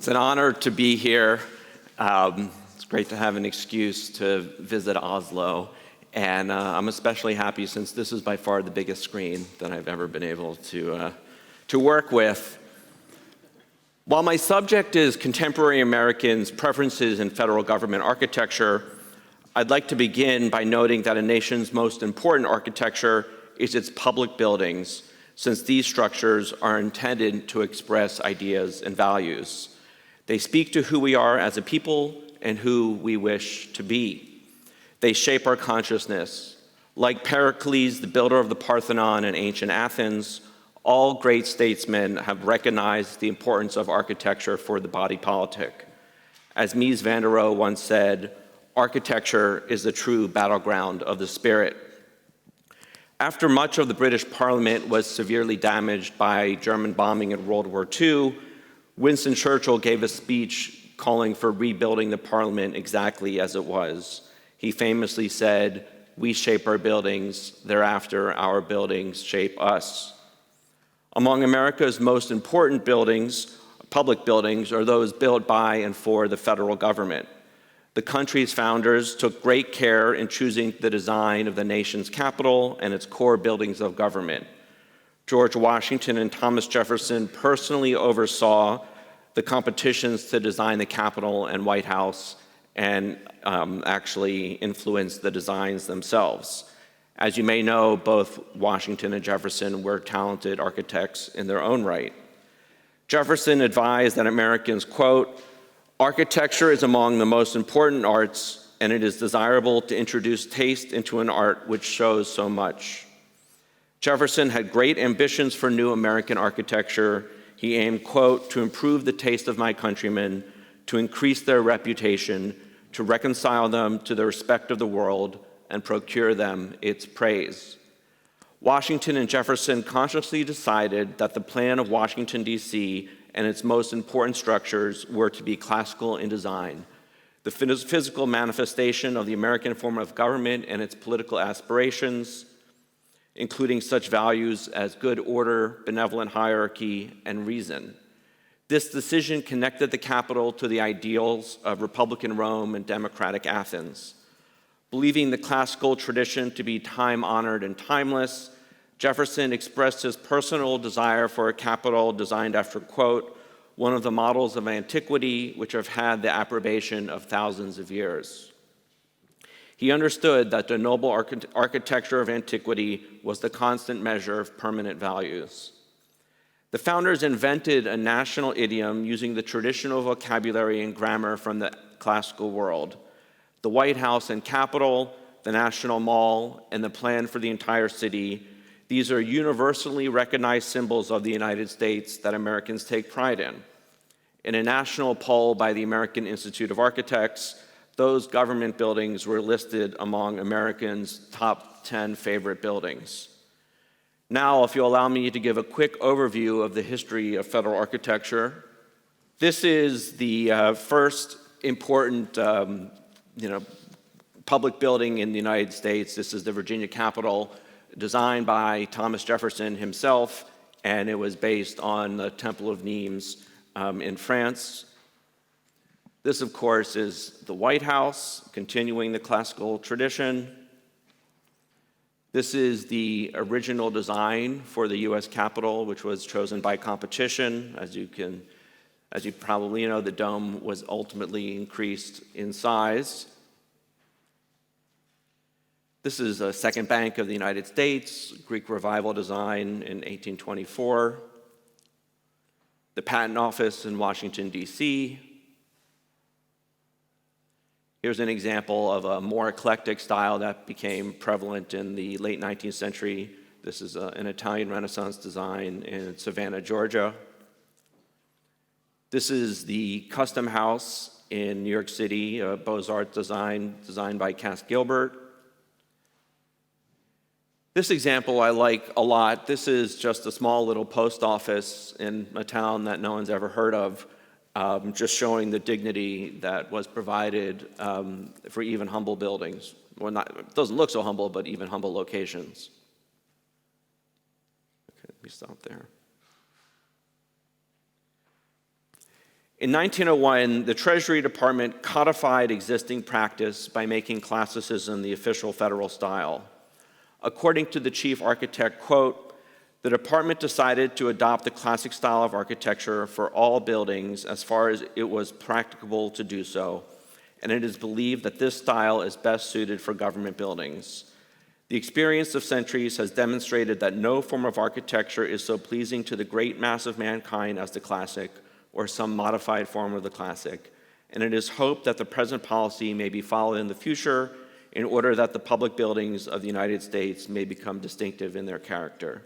It's an honor to be here. It's great to have an excuse to visit Oslo. And I'm especially happy since this is by far the biggest screen that I've ever been able to work with. While my subject is contemporary Americans' preferences in federal government architecture, I'd like to begin by noting that a nation's most important architecture is its public buildings, since these structures are intended to express ideas and values. They speak to who we are as a people and who we wish to be. They shape our consciousness. Like Pericles, the builder of the Parthenon in ancient Athens, all great statesmen have recognized the importance of architecture for the body politic. As Mies van der Rohe once said, architecture is the true battleground of the spirit. After much of the British Parliament was severely damaged by German bombing in World War II, Winston Churchill gave a speech calling for rebuilding the Parliament exactly as it was. He famously said, "We shape our buildings, thereafter our buildings shape us." Among America's most important buildings, public buildings, are those built by and for the federal government. The country's founders took great care in choosing the design of the nation's capital and its core buildings of government. George Washington and Thomas Jefferson personally oversaw the competitions to design the Capitol and White House and actually influenced the designs themselves. As you may know, both Washington and Jefferson were talented architects in their own right. Jefferson advised that Americans, quote, "Architecture is among the most important arts, and it is desirable to introduce taste into an art which shows so much." Jefferson had great ambitions for new American architecture. He aimed, quote, "to improve the taste of my countrymen, to increase their reputation, to reconcile them to the respect of the world, and procure them its praise." Washington and Jefferson consciously decided that the plan of Washington, D.C., and its most important structures were to be classical in design, the physical manifestation of the American form of government and its political aspirations, including such values as good order, benevolent hierarchy, and reason. This decision connected the Capitol to the ideals of Republican Rome and democratic Athens. Believing the classical tradition to be time-honored and timeless, Jefferson expressed his personal desire for a Capitol designed after, quote, "one of the models of antiquity which have had the approbation of thousands of years." He understood that the noble architecture of antiquity was the constant measure of permanent values. The founders invented a national idiom using the traditional vocabulary and grammar from the classical world. The White House and Capitol, the National Mall, and the plan for the entire city, these are universally recognized symbols of the United States that Americans take pride in. In a national poll by the American Institute of Architects, those government buildings were listed among Americans' top 10 favorite buildings. Now, if you'll allow me to give a quick overview of the history of federal architecture. This is the first important public building in the United States. This is the Virginia Capitol, designed by Thomas Jefferson himself, and it was based on the Temple of Nimes in France. This, of course, is the White House, continuing the classical tradition. This is the original design for the U.S. Capitol, which was chosen by competition. As you probably know, the dome was ultimately increased in size. This is a Second Bank of the United States, Greek Revival design in 1824. The Patent Office in Washington, D.C. Here's an example of a more eclectic style that became prevalent in the late 19th century. This is an Italian Renaissance design in Savannah, Georgia. This is the Custom House in New York City, a Beaux-Arts design designed by Cass Gilbert. This example I like a lot. This is just a small little post office in a town that no one's ever heard of, just showing the dignity that was provided for even humble buildings. Well, it doesn't look so humble, but even humble locations. Okay, let me stop there. In 1901, the Treasury Department codified existing practice by making classicism the official federal style. According to the chief architect, quote, "The department decided to adopt the classic style of architecture for all buildings as far as it was practicable to do so, and it is believed that this style is best suited for government buildings. The experience of centuries has demonstrated that no form of architecture is so pleasing to the great mass of mankind as the classic, or some modified form of the classic, and it is hoped that the present policy may be followed in the future in order that the public buildings of the United States may become distinctive in their character."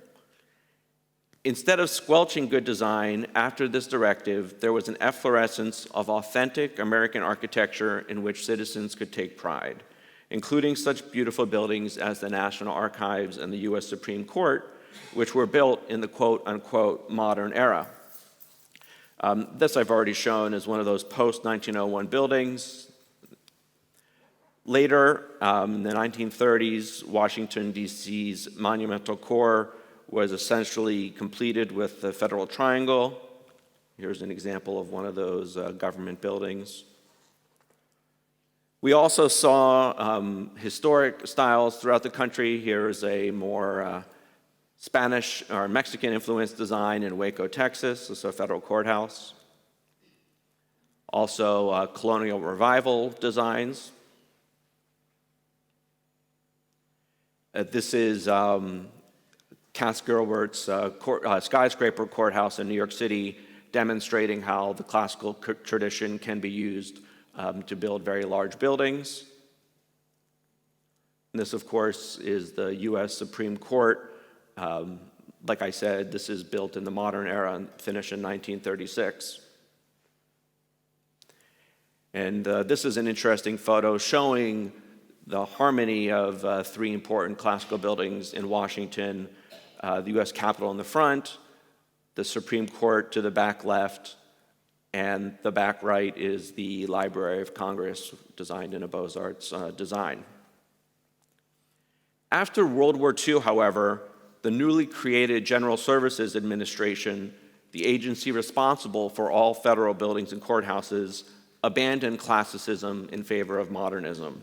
Instead of squelching good design, after this directive, there was an efflorescence of authentic American architecture in which citizens could take pride, including such beautiful buildings as the National Archives and the U.S. Supreme Court, which were built in the quote-unquote modern era. This I've already shown is one of those post-1901 buildings. Later, in the 1930s, Washington, D.C.'s monumental core was essentially completed with the Federal Triangle. Here's an example of one of those government buildings. We also saw historic styles throughout the country. Here's a more Spanish or Mexican-influenced design in Waco, Texas. This is a federal courthouse. Also, colonial revival designs. This is Cass Gilbert's skyscraper courthouse in New York City, demonstrating how the classical tradition can be used to build very large buildings. And this, of course, is the U.S. Supreme Court. Like I said, this is built in the modern era and finished in 1936. And this is an interesting photo showing the harmony of three important classical buildings in Washington, the U.S. Capitol in the front, the Supreme Court to the back left, and the back right is the Library of Congress, designed in a Beaux-Arts design. After World War II, however, the newly created General Services Administration, the agency responsible for all federal buildings and courthouses, abandoned classicism in favor of modernism.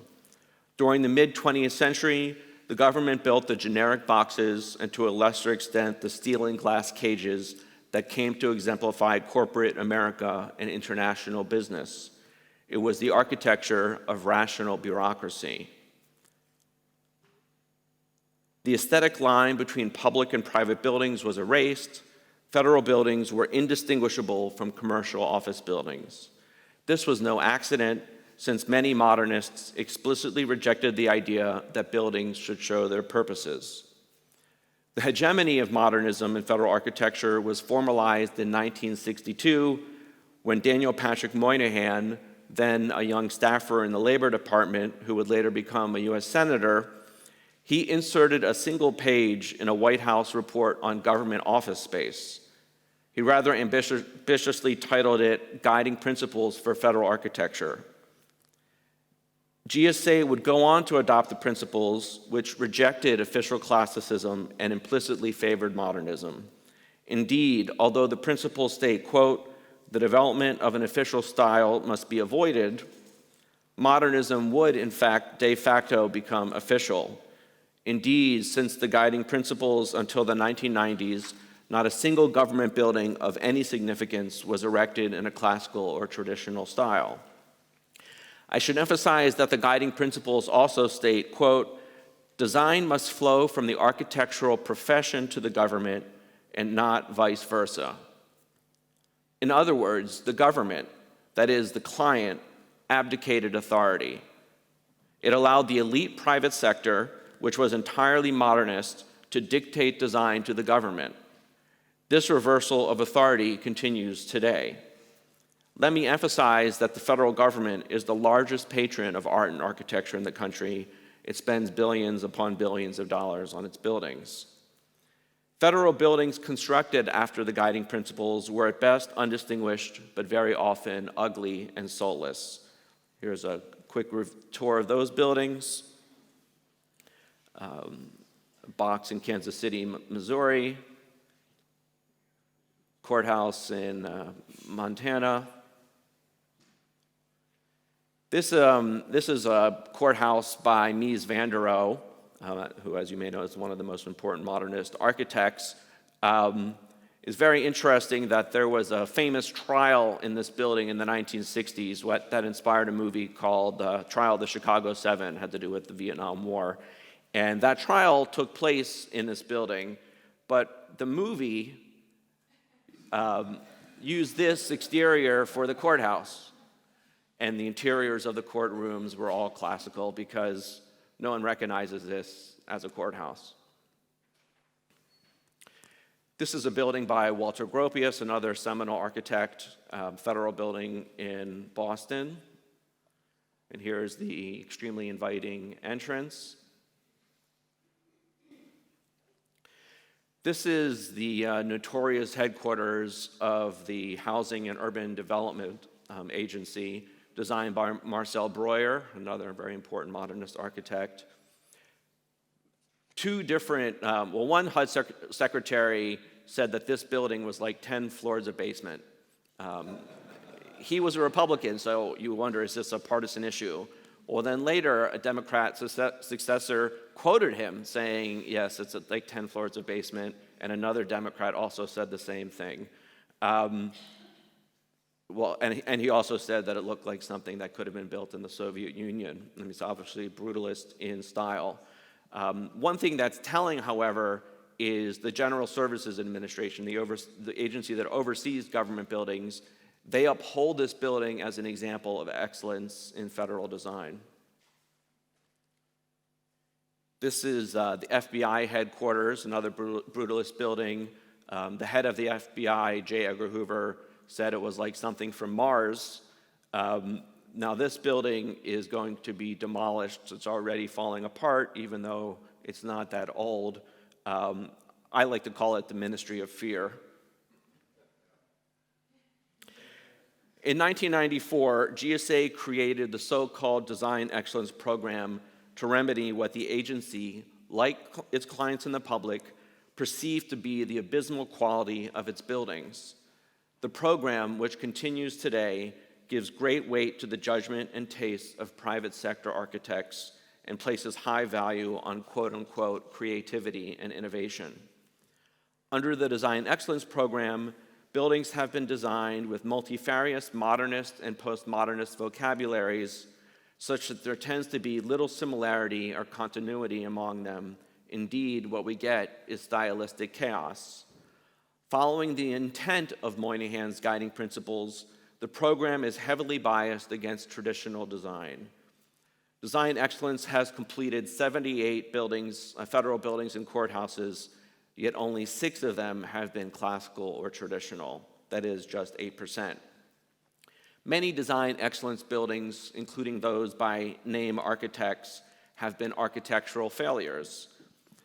During the mid-20th century, the government built the generic boxes and, to a lesser extent, the steel and glass cages that came to exemplify corporate America and international business. It was the architecture of rational bureaucracy. The aesthetic line between public and private buildings was erased. Federal buildings were indistinguishable from commercial office buildings. This was no accident, since many modernists explicitly rejected the idea that buildings should show their purposes. The hegemony of modernism in federal architecture was formalized in 1962 when Daniel Patrick Moynihan, then a young staffer in the Labor Department who would later become a U.S. Senator, he inserted a single page in a White House report on government office space. He rather ambitiously titled it Guiding Principles for Federal Architecture. GSA would go on to adopt the principles which rejected official classicism and implicitly favored modernism. Indeed, although the principles state, quote, "The development of an official style must be avoided," modernism would, in fact, de facto become official. Indeed, since the guiding principles until the 1990s, not a single government building of any significance was erected in a classical or traditional style. I should emphasize that the guiding principles also state, quote, "Design must flow from the architectural profession to the government and not vice versa." In other words, the government, that is, the client, abdicated authority. It allowed the elite private sector, which was entirely modernist, to dictate design to the government. This reversal of authority continues today. Let me emphasize that the federal government is the largest patron of art and architecture in the country. It spends billions upon billions of dollars on its buildings. Federal buildings constructed after the guiding principles were at best undistinguished, but very often ugly and soulless. Here's a quick tour of those buildings. A box in Kansas City, Missouri. Courthouse in Montana. This is a courthouse by Mies van der Rohe, who, as you may know, is one of the most important modernist architects. It's very interesting that there was a famous trial in this building in the 1960s that inspired a movie called Trial of the Chicago Seven, had to do with the Vietnam War. And that trial took place in this building, but the movie used this exterior for the courthouse. And the interiors of the courtrooms were all classical because no one recognizes this as a courthouse. This is a building by Walter Gropius, another seminal architect, federal building in Boston. And here's the extremely inviting entrance. This is the notorious headquarters of the Housing and Urban Development Agency, designed by Marcel Breuer, another very important modernist architect. Two different, one HUD secretary said that this building was like 10 floors of basement. He was a Republican, so you wonder, is this a partisan issue? Well, then later, a Democrat successor quoted him saying, yes, it's like 10 floors of basement, and another Democrat also said the same thing. And he also said that it looked like something that could have been built in the Soviet Union. And it's obviously brutalist in style. One thing that's telling, however, is the General Services Administration, the agency that oversees government buildings. They uphold this building as an example of excellence in federal design. This is the FBI headquarters, another brutalist building. The head of the FBI, J. Edgar Hoover, said it was like something from Mars. Now this building is going to be demolished. It's already falling apart, even though it's not that old. I like to call it the Ministry of Fear. In 1994, GSA created the so-called Design Excellence Program to remedy what the agency, like its clients and the public, perceived to be the abysmal quality of its buildings. The program, which continues today, gives great weight to the judgment and taste of private sector architects and places high value on quote-unquote creativity and innovation. Under the Design Excellence Program, buildings have been designed with multifarious modernist and postmodernist vocabularies such that there tends to be little similarity or continuity among them. Indeed, what we get is stylistic chaos. Following the intent of Moynihan's guiding principles, the program is heavily biased against traditional design. Design Excellence has completed 78 buildings, federal buildings and courthouses, yet only 6 of them have been classical or traditional. That is just 8%. Many Design Excellence buildings, including those by name architects, have been architectural failures.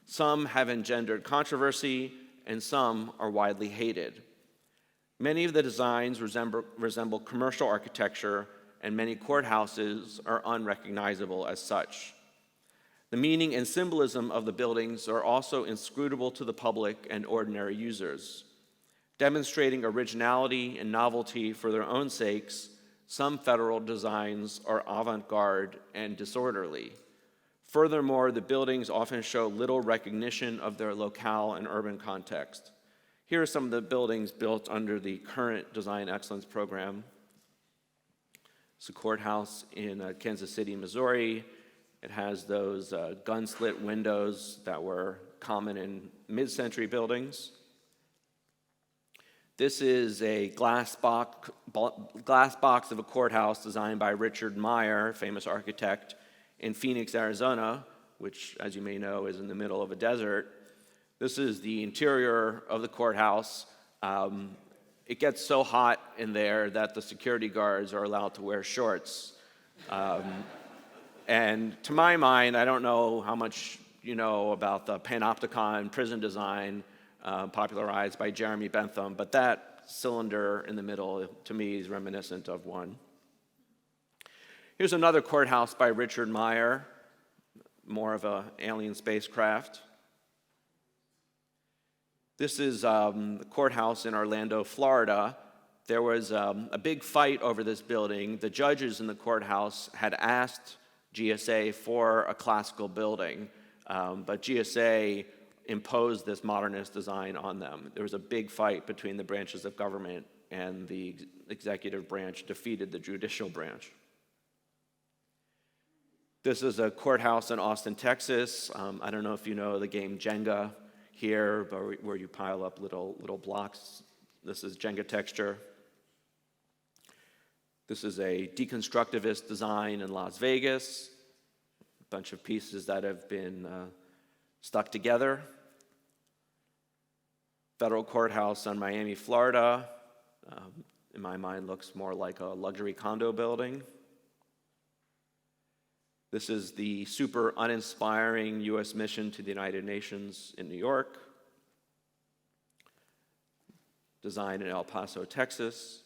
Some have engendered controversy, and some are widely hated. Many of the designs resemble commercial architecture, and many courthouses are unrecognizable as such. The meaning and symbolism of the buildings are also inscrutable to the public and ordinary users. Demonstrating originality and novelty for their own sakes, some federal designs are avant-garde and disorderly. Furthermore, the buildings often show little recognition of their locale and urban context. Here are some of the buildings built under the current Design Excellence Program. It's a courthouse in Kansas City, Missouri. It has those gun-slit windows that were common in mid-century buildings. This is a glass box of a courthouse designed by Richard Meyer, famous architect, in Phoenix, Arizona, which, as you may know, is in the middle of a desert. This is the interior of the courthouse. It gets so hot in there that the security guards are allowed to wear shorts. And to my mind, I don't know how much you know about the panopticon prison design popularized by Jeremy Bentham, but that cylinder in the middle, to me, is reminiscent of one. Here's another courthouse by Richard Meyer, more of an alien spacecraft. This is the courthouse in Orlando, Florida. there was a big fight over this building. The judges in the courthouse had asked GSA for a classical building, but GSA imposed this modernist design on them. There was a big fight between the branches of government, and the executive branch defeated the judicial branch. This is a courthouse in Austin, Texas. I don't know if you know the game Jenga here, where you pile up little blocks. This is Jenga texture. This is a deconstructivist design in Las Vegas. A bunch of pieces that have been stuck together. Federal courthouse on Miami, Florida. In my mind, looks more like a luxury condo building. This is the super uninspiring U.S. mission to the United Nations in New York. Designed in El Paso, Texas.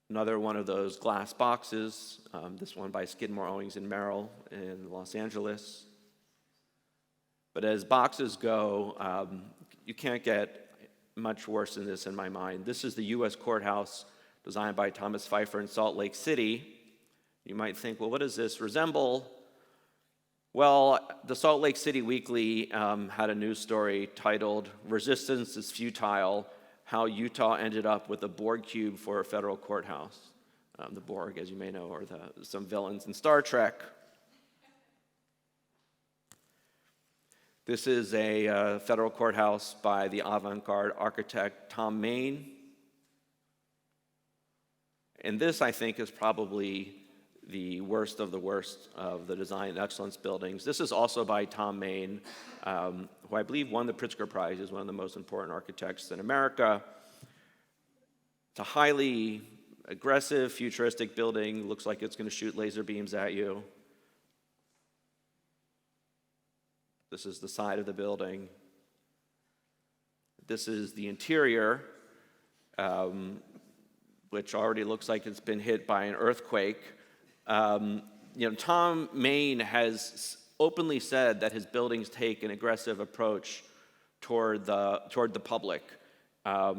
Another one of those glass boxes, this one by Skidmore, Owings & Merrill in Los Angeles. But as boxes go, you can't get much worse than this in my mind. This is the U.S. courthouse designed by Thomas Pfeiffer in Salt Lake City. You might think, well, what does this resemble? Well, the Salt Lake City Weekly had a news story titled, "Resistance is Futile, How Utah Ended Up with a Borg Cube for a Federal Courthouse." The Borg, as you may know, are some villains in Star Trek. This is a federal courthouse by the avant-garde architect Tom Main. And this, I think, is probably the worst of the design excellence buildings. This is also by Tom Main, who I believe won the Pritzker Prize. He's one of the most important architects in America. It's a highly aggressive, futuristic building. Looks like it's going to shoot laser beams at you. This is the side of the building. This is the interior, which already looks like it's been hit by an earthquake. Tom Main has openly said that his buildings take an aggressive approach toward the public.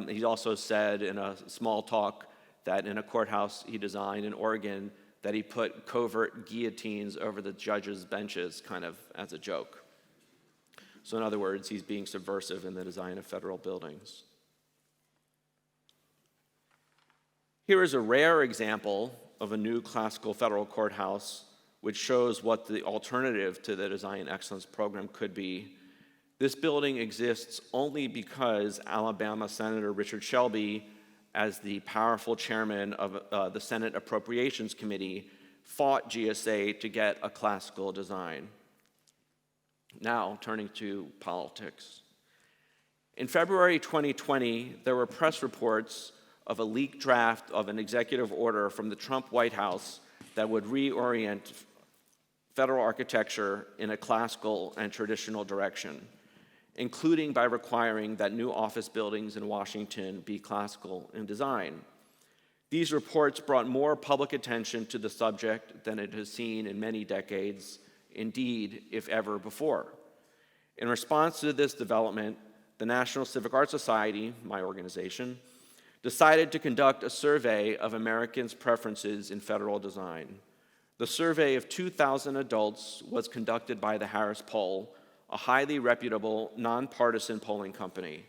He also said in a small talk that in a courthouse he designed in Oregon that he put covert guillotines over the judges' benches, kind of as a joke. So in other words, he's being subversive in the design of federal buildings. Here is a rare example of a new classical federal courthouse, which shows what the alternative to the Design Excellence Program could be. This building exists only because Alabama Senator Richard Shelby, as the powerful chairman of the Senate Appropriations Committee, fought GSA to get a classical design. Now, turning to politics. In February 2020, there were press reports of a leaked draft of an executive order from the Trump White House that would reorient federal architecture in a classical and traditional direction, including by requiring that new office buildings in Washington be classical in design. These reports brought more public attention to the subject than it has seen in many decades, indeed, if ever before. In response to this development, the National Civic Art Society, my organization, decided to conduct a survey of Americans' preferences in federal design. The survey of 2,000 adults was conducted by the Harris Poll, a highly reputable, nonpartisan polling company.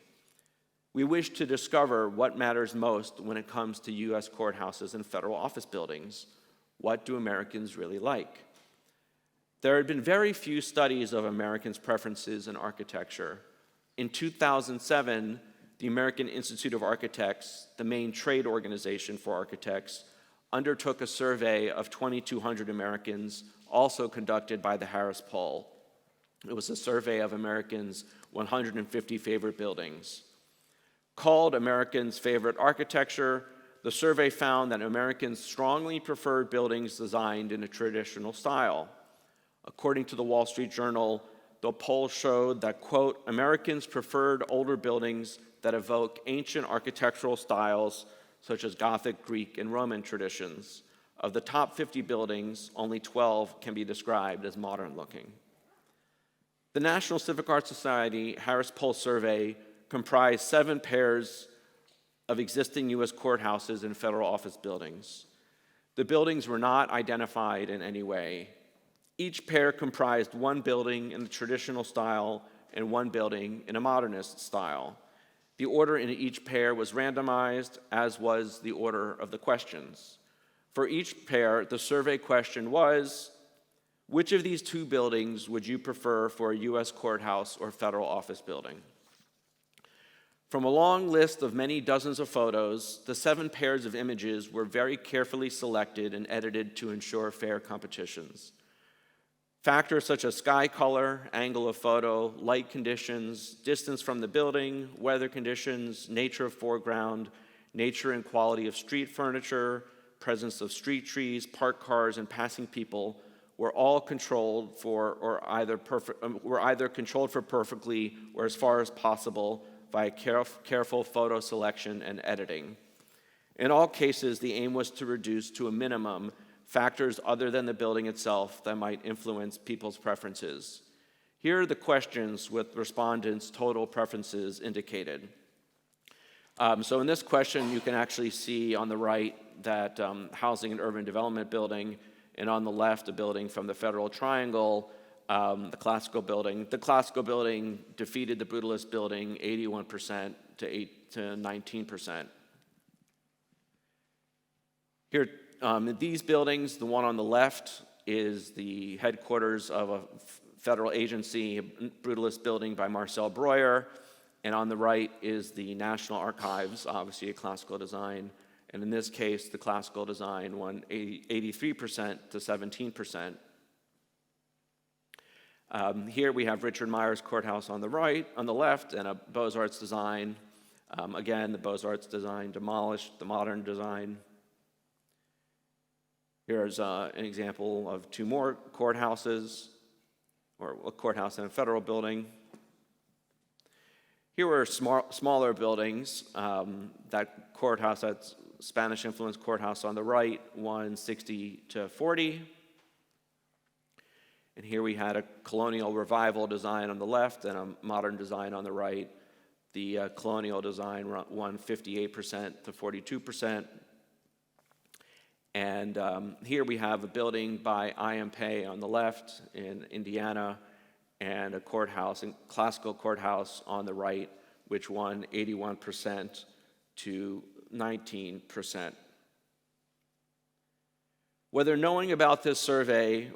We wish to discover what matters most when it comes to U.S. courthouses and federal office buildings. What do Americans really like? There had been very few studies of Americans' preferences in architecture. In 2007, the American Institute of Architects, the main trade organization for architects, undertook a survey of 2,200 Americans, also conducted by the Harris Poll. It was a survey of Americans' 150 favorite buildings. Called Americans' Favorite Architecture, the survey found that Americans strongly preferred buildings designed in a traditional style. According to the Wall Street Journal, the poll showed that, quote, Americans preferred older buildings that evoke ancient architectural styles such as Gothic, Greek, and Roman traditions. Of the top 50 buildings, only 12 can be described as modern-looking. The National Civic Art Society Harris Poll survey comprised 7 pairs of existing U.S. courthouses and federal office buildings. The buildings were not identified in any way. Each pair comprised one building in the traditional style and one building in a modernist style. The order in each pair was randomized, as was the order of the questions. For each pair, the survey question was, which of these two buildings would you prefer for a U.S. courthouse or federal office building? From a long list of many dozens of photos, the 7 pairs of images were very carefully selected and edited to ensure fair competitions. Factors such as sky color, angle of photo, light conditions, distance from the building, weather conditions, nature of foreground, nature and quality of street furniture, presence of street trees, parked cars, and passing people were all controlled for or either controlled for perfectly or as far as possible by careful photo selection and editing. In all cases, the aim was to reduce to a minimum factors other than the building itself that might influence people's preferences. Here are the questions with respondents' total preferences indicated. So in this question, you can actually see on the right that housing and urban development building, and on the left, a building from the Federal Triangle, the classical building. The classical building defeated the brutalist building 81% to 19%. Here, these buildings, the one on the left is the headquarters of a federal agency, a brutalist building by Marcel Breuer, and on the right is the National Archives, obviously a classical design. And in this case, the classical design won 83% to 17%. Here we have Richard Meyer's courthouse on the right, on the left, and a Beaux-Arts design. Again, the Beaux-Arts design demolished the modern design. Here's an example of 2 more courthouses, or a courthouse and a federal building. Here were smaller buildings. That courthouse, that Spanish-influenced courthouse on the right, won 60 to 40. And here we had a colonial revival design on the left and a modern design on the right. The colonial design won 58% to 42%. And here we have a building by I.M. Pei on the left in Indiana, and a courthouse, a classical courthouse on the right, which won 81% to 19%. Whether knowing about this survey,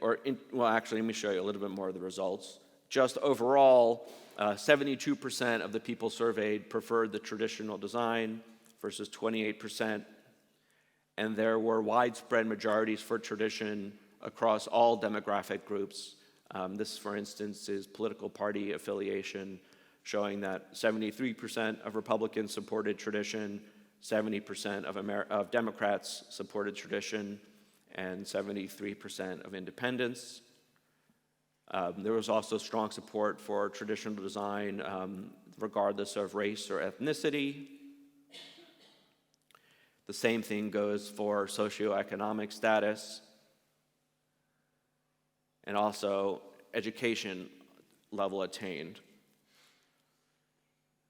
well, actually, let me show you a little bit more of the results. Just overall, 72% of the people surveyed preferred the traditional design versus 28%. And there were widespread majorities for tradition across all demographic groups. This, for instance, is political party affiliation, showing that 73% of Republicans supported tradition, 70% of Democrats supported tradition, and 73% of independents. There was also strong support for traditional design, regardless of race or ethnicity. The same thing goes for socioeconomic status, and also education level attained.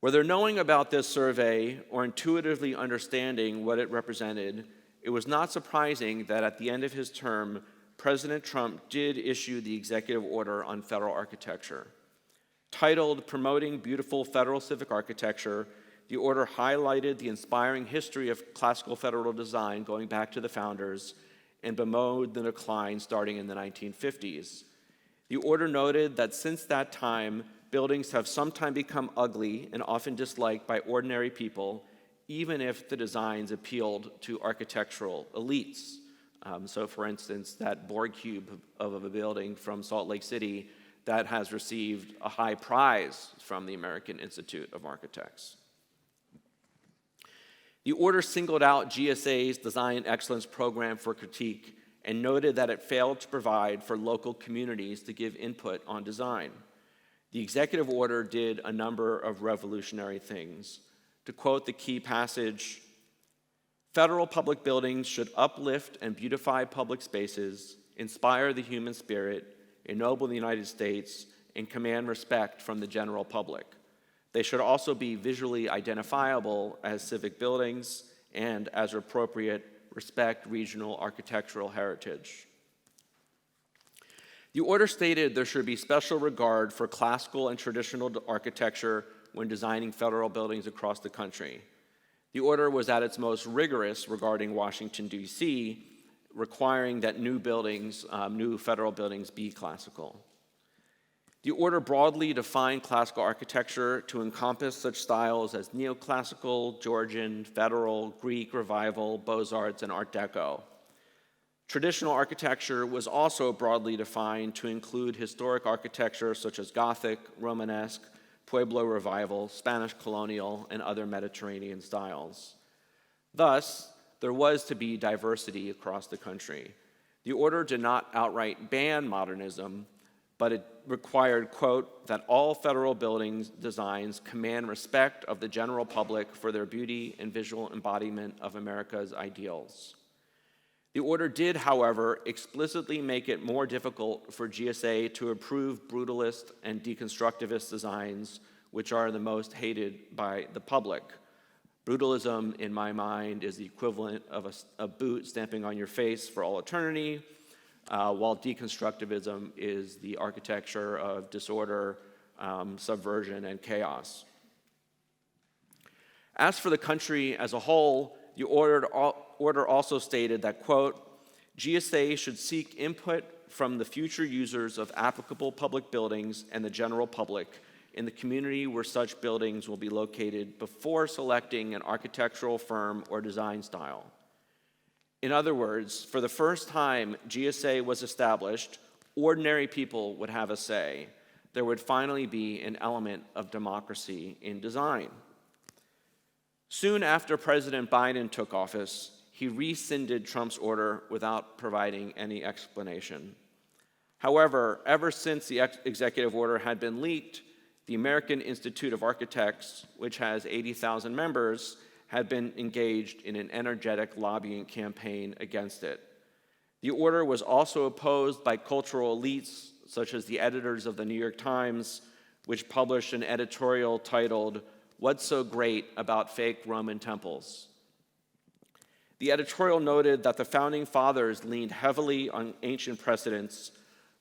Whether knowing about this survey or intuitively understanding what it represented, it was not surprising that at the end of his term, President Trump did issue the executive order on federal architecture. Titled Promoting Beautiful Federal Civic Architecture, the order highlighted the inspiring history of classical federal design going back to the founders and bemoaned the decline starting in the 1950s. The order noted that since that time, buildings have sometimes become ugly and often disliked by ordinary people, even if the designs appealed to architectural elites. So for instance, that Borg cube of a building from Salt Lake City that has received a high prize from the American Institute of Architects. The order singled out GSA's Design Excellence Program for critique and noted that it failed to provide for local communities to give input on design. The executive order did a number of revolutionary things. To quote the key passage, federal public buildings should uplift and beautify public spaces, inspire the human spirit, ennoble the United States, and command respect from the general public. They should also be visually identifiable as civic buildings and, as appropriate, respect regional architectural heritage. The order stated there should be special regard for classical and traditional architecture when designing federal buildings across the country. The order was at its most rigorous regarding Washington, D.C., requiring that new federal buildings be classical. The order broadly defined classical architecture to encompass such styles as neoclassical, Georgian, federal, Greek revival, Beaux-Arts, and Art Deco. Traditional architecture was also broadly defined to include historic architecture such as Gothic, Romanesque, Pueblo revival, Spanish colonial, and other Mediterranean styles. Thus, there was to be diversity across the country. The order did not outright ban modernism, but it required, quote, that all federal buildings designs command respect of the general public for their beauty and visual embodiment of America's ideals. The order did, however, explicitly make it more difficult for GSA to approve brutalist and deconstructivist designs, which are the most hated by the public. Brutalism, in my mind, is the equivalent of a boot stamping on your face for all eternity, while deconstructivism is the architecture of disorder, subversion, and chaos. As for the country as a whole, the order also stated that, quote, GSA should seek input from the future users of applicable public buildings and the general public in the community where such buildings will be located before selecting an architectural firm or design style. In other words, for the first time GSA was established, ordinary people would have a say. There would finally be an element of democracy in design. Soon after President Biden took office, he rescinded Trump's order without providing any explanation. However, ever since the executive order had been leaked, the American Institute of Architects, which has 80,000 members, had been engaged in an energetic lobbying campaign against it. The order was also opposed by cultural elites, such as the editors of the New York Times, which published an editorial titled, "What's So Great About Fake Roman Temples?" The editorial noted that the Founding Fathers leaned heavily on ancient precedents,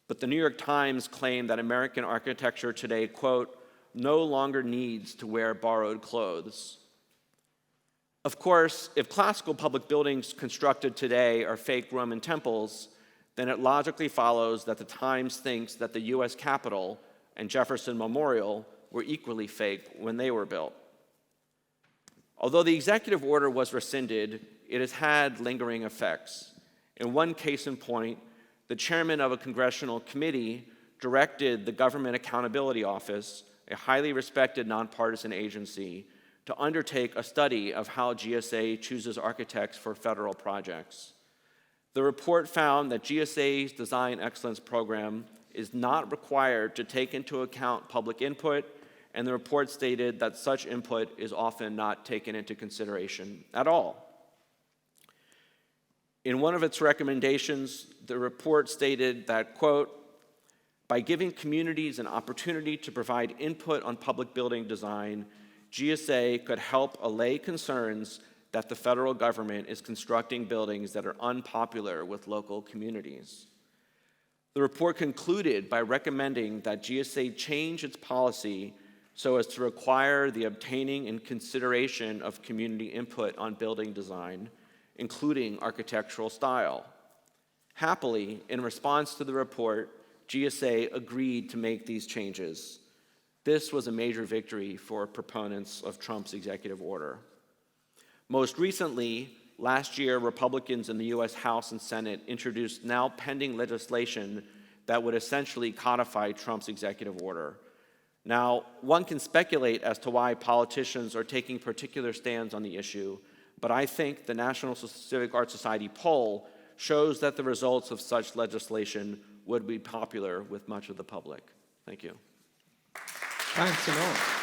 but the New York Times claimed that American architecture today, quote, no longer needs to wear borrowed clothes. Of course, if classical public buildings constructed today are fake Roman temples, then it logically follows that the Times thinks that the US Capitol and Jefferson Memorial were equally fake when they were built. Although the executive order was rescinded, it has had lingering effects. In one case in point, the chairman of a congressional committee directed the Government Accountability Office, a highly respected nonpartisan agency, to undertake a study of how GSA chooses architects for federal projects. The report found that GSA's Design Excellence Program is not required to take into account public input, and the report stated that such input is often not taken into consideration at all. In one of its recommendations, the report stated that, quote, by giving communities an opportunity to provide input on public building design, GSA could help allay concerns that the federal government is constructing buildings that are unpopular with local communities. The report concluded by recommending that GSA change its policy so as to require the obtaining and consideration of community input on building design, including architectural style. Happily, in response to the report, GSA agreed to make these changes. This was a major victory for proponents of Trump's executive order. Most recently, last year, Republicans in the US House and Senate introduced now pending legislation that would essentially codify Trump's executive order. Now, one can speculate as to why politicians are taking particular stands on the issue, but I think the National Civic Art Society poll shows that the results of such legislation would be popular with much of the public. Thank you. Thanks a lot.